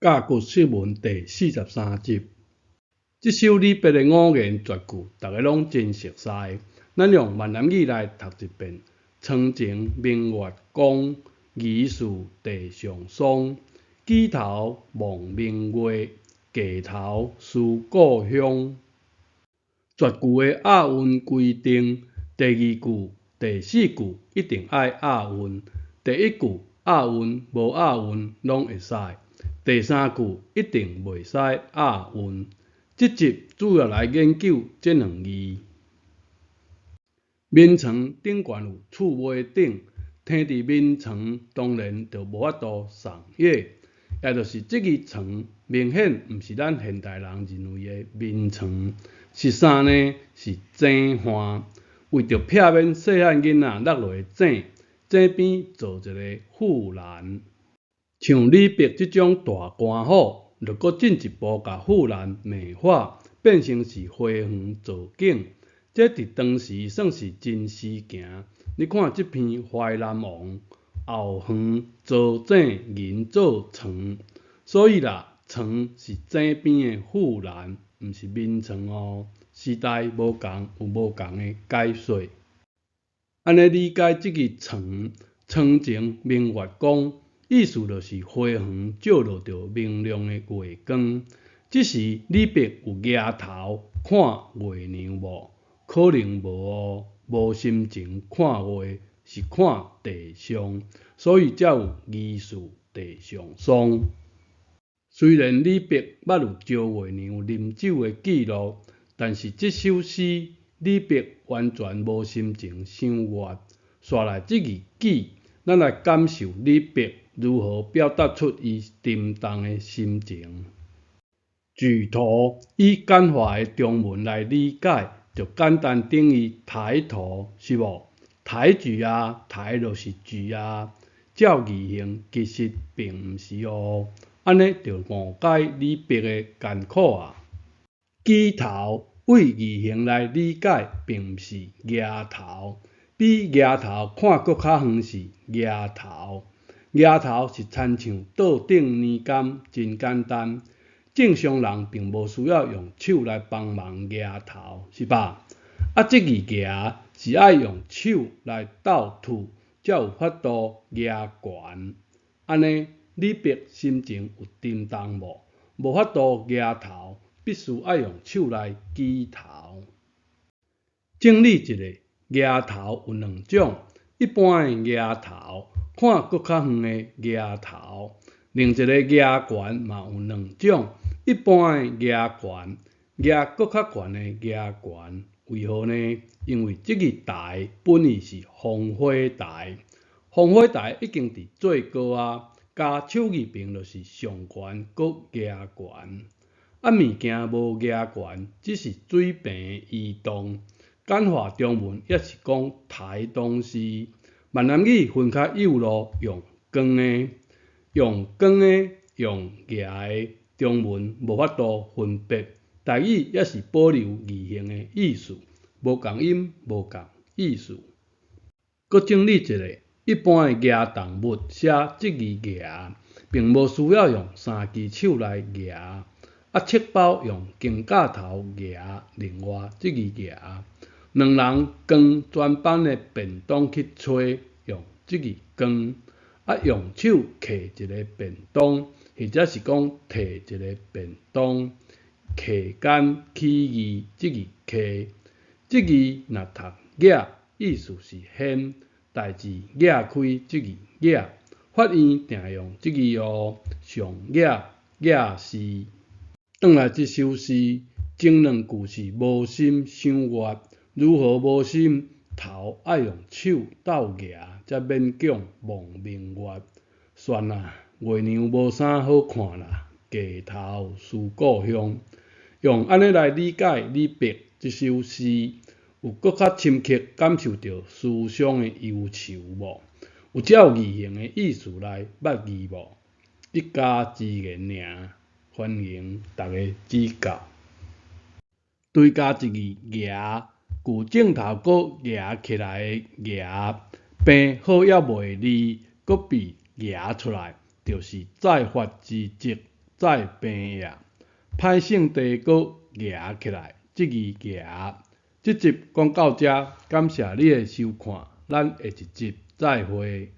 甲骨释文第43集。这首李白的五言绝句，大家拢真熟悉。咱用闽南语来读一遍：床前明月光，疑是地上霜。举头望明月，低头思故乡。绝句的押韵规定，第二句、第四句一定爱押韵，第一句押韵无押韵拢会使，第三句一定袂使押韵。这集主要来研究这两字。眠床顶悬有厝尾顶，天伫眠床，当然就无法度赏月，也就是这个床明显毋是咱现代人认为的眠床，是啥呢？是井岸。为着避免细汉囡仔落落井，井边做一个护栏。像李白这种大官府，如果进一步甲护栏美化，变成是花园造景，这伫当时算是真实行。你看这篇《淮南王》，后园造井，人造床，所以啦，床是井边的护栏，毋是眠床哦。时代无共，有无共的解说。安尼理解这个床，床前明月光，意思就是花园照落着明亮的月光。这时李白有抬头看月亮无？可能无哦，无心情看月，是看地上，所以才有疑是地上霜。虽然李白捌有照月亮啉酒的记录，但是这首诗李白完全无心情赏月。刷来这字句，咱来感受李白如何表达出伊沉重的心情。举头以简化的中文来理解，就简单等于抬头，是无？抬举啊，抬就是举啊。照字形其实并毋是哦，安尼就误解李白的艰苦啊。举头为字形来理解，并毋是抬头，比抬头看搁较远是抬头。抬头是亲像倒顶年柑，真简单。正常人并无需要用手来帮忙抬头，是吧？这个抬是爱用手来倒吐，才有法度抬悬。安尼李白心情有沉重无？无法度抬头，必须爱用手来举头。整理一下，抬头有两种：一般的抬头，看搁较远的抬头；另一个抬悬嘛有两种。一般的抬悬，抬搁较悬的抬悬，为何呢？因为这个台本意是烽火台，烽火台已经伫最高啊，加手字边就是上悬搁抬悬。物件无抬悬，只是水平的移动。简化中文也是讲抬东西。闽南语分较幼路，用光的、用光的、用抬的。中文无法度分别，台语也是保留字形的意思，无共音无共意思。搁整理一下，一般的抬动物写这字抬，并无需要用三只手来抬。册包用金架头抬，另外这字抬。两人扛全班的便当去找，用这字扛。用手摕一个便当。或者是讲摕一个便当，摕间起字，这字摕，这字若读举，意思是掀，代志举开，这字举，法院定用这字哦，上举，举是。转来这首诗，前两句是无心赏月，如何无心？头爱用手斗举，才勉强望明月。算啦。月亮无啥好看啦，低头思故乡。用安尼来理解李白这首诗，有搁较深刻感受到思乡的忧愁无？有照字形的意思来捌字无？一家之言尔，欢迎大家指教。对加一字抬，句正头搁抬起来的抬，边好也袂离，搁被抬出来。就是再发之即，再平野，歹性地搁夹起来，即字夹。即集讲到这，感谢你的收看，咱下一集再会。